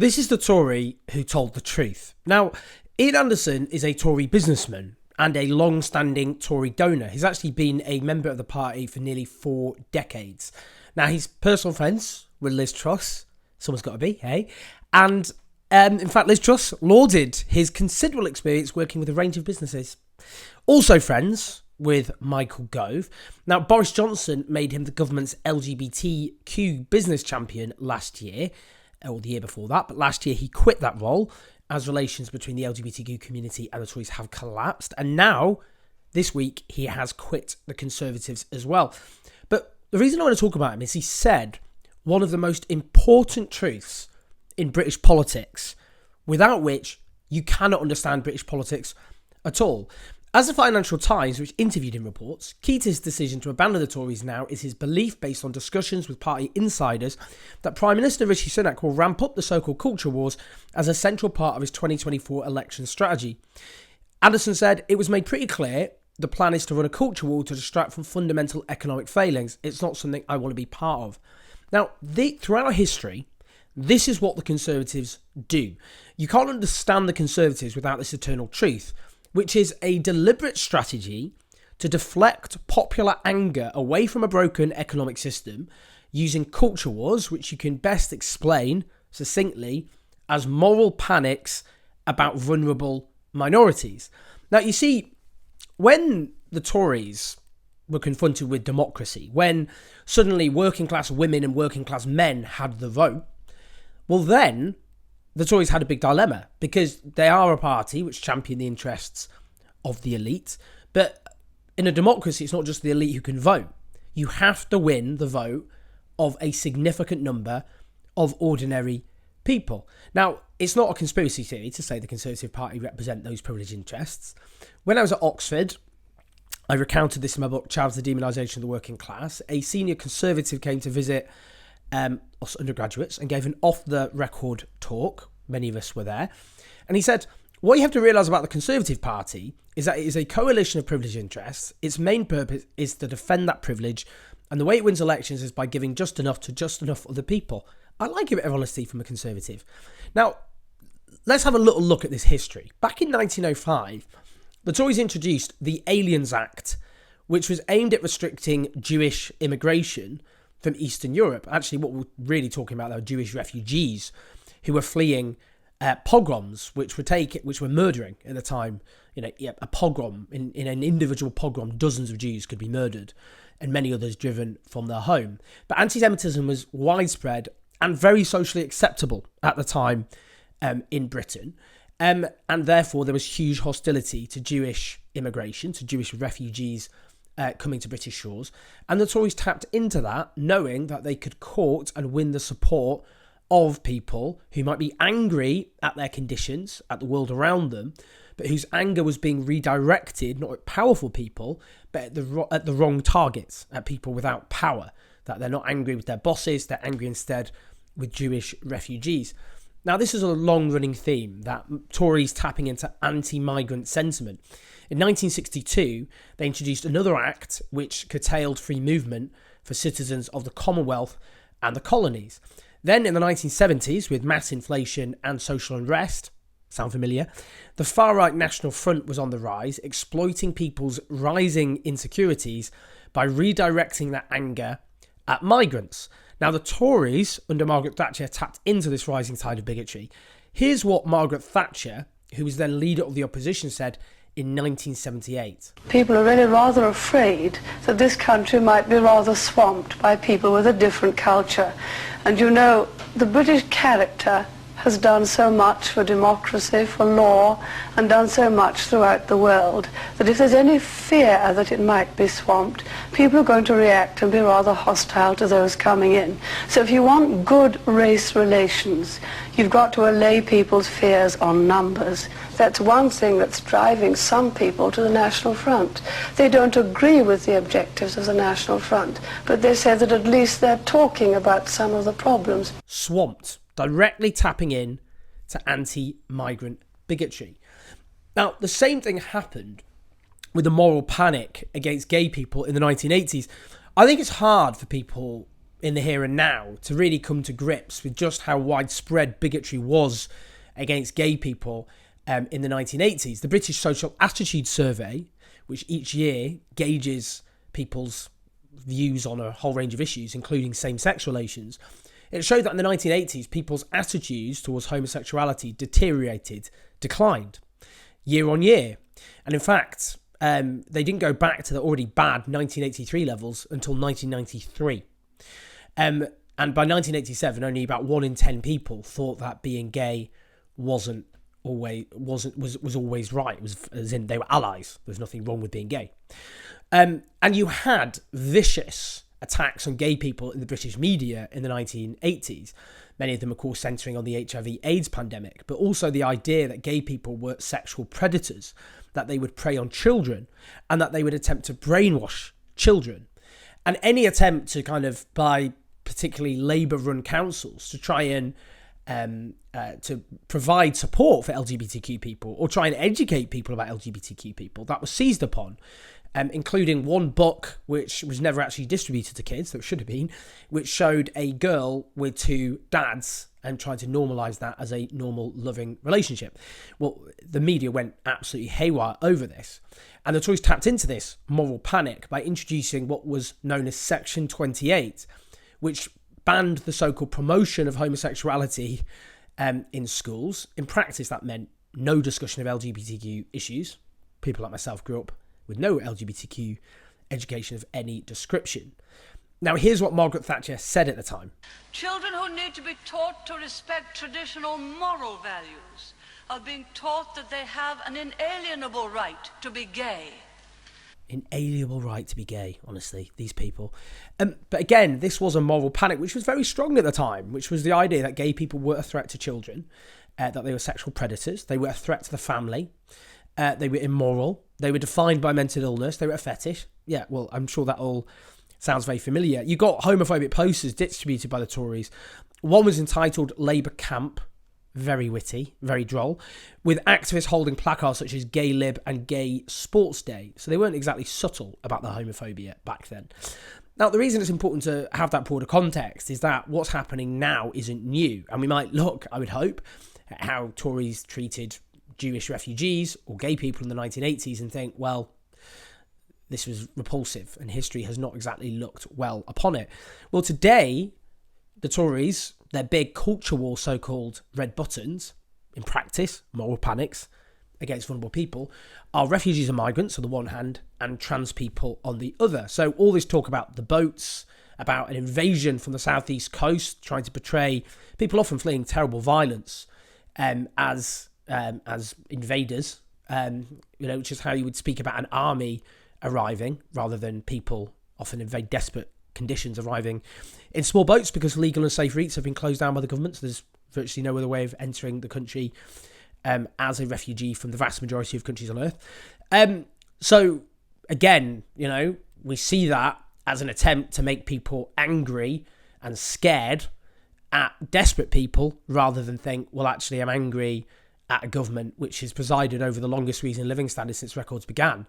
This is the Tory who told the truth. Now, Iain Anderson is a Tory businessman and a long-standing Tory donor. He's actually been a member of the party for nearly 4 decades. Now, he's personal friends with Liz Truss. Someone's got to be, hey? And in fact, Liz Truss lauded his considerable experience working with a range of businesses. Also friends with Michael Gove. Now, Boris Johnson made him the government's LGBTQ business champion last year, or the year before that, but last year he quit that role as relations between the LGBTQ community and the Tories have collapsed. And now, this week, he has quit the Conservatives as well. But the reason I want to talk about him is he said one of the most important truths in British politics, without which you cannot understand British politics at all. As the Financial Times, which interviewed him, reports, key to his decision to abandon the Tories now is his belief, based on discussions with party insiders, that Prime Minister Rishi Sunak will ramp up the so-called culture wars as a central part of his 2024 election strategy. Anderson said, "It was made pretty clear the plan is to run a culture war to distract from fundamental economic failings. It's not something I want to be part of." Now, throughout history, this is what the Conservatives do. You can't understand the Conservatives without this eternal truth, which is a deliberate strategy to deflect popular anger away from a broken economic system using culture wars, which you can best explain succinctly as moral panics about vulnerable minorities. Now, you see, when the Tories were confronted with democracy, when suddenly working class women and working class men had the vote, well then the Tories had a big dilemma, because they are a party which champion the interests of the elite. But in a democracy, it's not just the elite who can vote. You have to win the vote of a significant number of ordinary people. Now, it's not a conspiracy theory to say the Conservative Party represent those privileged interests. When I was at Oxford, I recounted this in my book, Charles, the Demonisation of the Working Class. A senior Conservative came to visit us undergraduates and gave an off-the-record talk. Many of us were there. And he said, what you have to realise about the Conservative Party is that it is a coalition of privileged interests. Its main purpose is to defend that privilege. And the way it wins elections is by giving just enough to just enough other people. I like a bit of honesty from a Conservative. Now, let's have a little look at this history. Back in 1905, the Tories introduced the Aliens Act, which was aimed at restricting Jewish immigration from Eastern Europe. Actually, what we're really talking about are Jewish refugees who were fleeing pogroms, which were murdering at the time. A pogrom, in an individual pogrom, dozens of Jews could be murdered and many others driven from their home. But anti-Semitism was widespread and very socially acceptable at the time in Britain. And therefore, there was huge hostility to Jewish immigration, to Jewish refugees coming to British shores. And the Tories tapped into that, knowing that they could court and win the support of people who might be angry at their conditions, at the world around them, but whose anger was being redirected, not at powerful people, but at the wrong targets, at people without power, that they're not angry with their bosses, they're angry instead with Jewish refugees. Now, this is a long-running theme, that Tories tapping into anti-migrant sentiment. In 1962, they introduced another act which curtailed free movement for citizens of the Commonwealth and the colonies. Then in the 1970s, with mass inflation and social unrest, sound familiar? The far-right National Front was on the rise, exploiting people's rising insecurities by redirecting their anger at migrants. Now, the Tories, under Margaret Thatcher, tapped into this rising tide of bigotry. Here's what Margaret Thatcher, who was then leader of the opposition, said in 1978. People are really rather afraid that this country might be rather swamped by people with a different culture. And you know, the British character has done so much for democracy, for law, and done so much throughout the world, that if there's any fear that it might be swamped, people are going to react and be rather hostile to those coming in. So if you want good race relations, you've got to allay people's fears on numbers. That's one thing that's driving some people to the National Front. They don't agree with the objectives of the National Front, but they say that at least they're talking about some of the problems. Swamped. Directly tapping in to anti-migrant bigotry. Now, the same thing happened with the moral panic against gay people in the 1980s. I think it's hard for people in the here and now to really come to grips with just how widespread bigotry was against gay people in the 1980s. The British Social Attitude Survey, which each year gauges people's views on a whole range of issues, including same-sex relations, it showed that in the 1980s, people's attitudes towards homosexuality declined year on year. And in fact, they didn't go back to the already bad 1983 levels until 1993. And by 1987, only about 1 in 10 people thought that being gay was always right. It was, as in, they were allies. There was nothing wrong with being gay. And you had vicious attacks on gay people in the British media in the 1980s. Many of them, of course, centering on the HIV/AIDS pandemic, but also the idea that gay people were sexual predators, that they would prey on children, and that they would attempt to brainwash children. And any attempt to kind of, by particularly Labour-run councils, to try and to provide support for LGBTQ people or try and educate people about LGBTQ people, that was seized upon. Including one book which was never actually distributed to kids, that it should have been, which showed a girl with 2 dads and trying to normalise that as a normal, loving relationship. Well, the media went absolutely haywire over this. And the Tories tapped into this moral panic by introducing what was known as Section 28, which banned the so-called promotion of homosexuality in schools. In practice, that meant no discussion of LGBTQ issues. People like myself grew up with no LGBTQ education of any description. Now, here's what Margaret Thatcher said at the time. Children who need to be taught to respect traditional moral values are being taught that they have an inalienable right to be gay. Inalienable right to be gay, honestly, these people. But again, this was a moral panic, which was very strong at the time, which was the idea that gay people were a threat to children, that they were sexual predators, they were a threat to the family, they were immoral, they were defined by mental illness, they were a fetish. Yeah, well, I'm sure that all sounds very familiar. You got homophobic posters distributed by the Tories. One was entitled Labour Camp, very witty, very droll, with activists holding placards such as Gay Lib and Gay Sports Day. So they weren't exactly subtle about the homophobia back then. Now, the reason it's important to have that broader context is that what's happening now isn't new. And we might look, I would hope, at how Tories treated Jewish refugees or gay people in the 1980s and think, well, this was repulsive and history has not exactly looked well upon it. Well, today, the Tories, their big culture war so-called red buttons, in practice, moral panics against vulnerable people, are refugees and migrants on the one hand and trans people on the other. So all this talk about the boats, about an invasion from the southeast coast, trying to portray people often fleeing terrible violence as invaders, which is how you would speak about an army arriving rather than people often in very desperate conditions arriving in small boats because legal and safe routes have been closed down by the government. So there's virtually no other way of entering the country as a refugee from the vast majority of countries on earth. So again, we see that as an attempt to make people angry and scared at desperate people rather than think, well, actually, I'm angry at a government which has presided over the longest reasonable living standards since records began.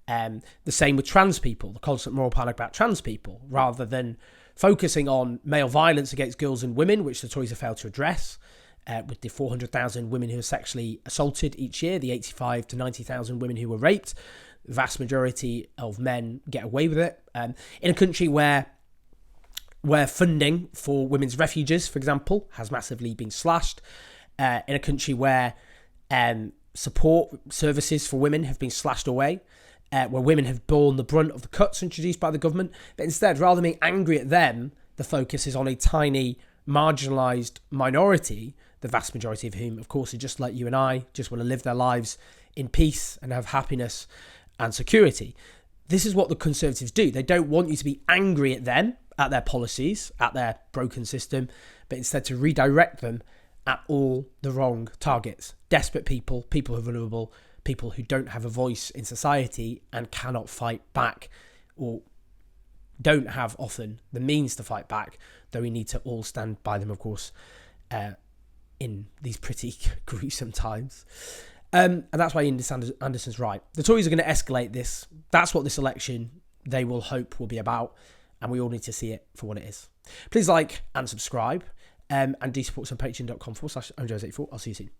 The same with trans people, the constant moral panic about trans people, rather than focusing on male violence against girls and women, which the Tories have failed to address, with the 400,000 women who are sexually assaulted each year, the 85 to 90,000 women who were raped. The vast majority of men get away with it. In a country where funding for women's refuges, for example, has massively been slashed, in a country where support services for women have been slashed away, where women have borne the brunt of the cuts introduced by the government. But instead, rather than being angry at them, the focus is on a tiny, marginalised minority, the vast majority of whom, of course, are just like you and I, just want to live their lives in peace and have happiness and security. This is what the Conservatives do. They don't want you to be angry at them, at their policies, at their broken system, but instead to redirect them at all the wrong targets. Desperate people, people who are vulnerable, people who don't have a voice in society and cannot fight back or don't have often the means to fight back, though we need to all stand by them, of course, in these pretty gruesome times. And that's why Iain Anderson's right. The Tories are going to escalate this. That's what this election, they will hope, will be about. and we all need to see it for what it is. Please like and subscribe, and do support us on patreon.com/OwnJoes84. I'll see you soon.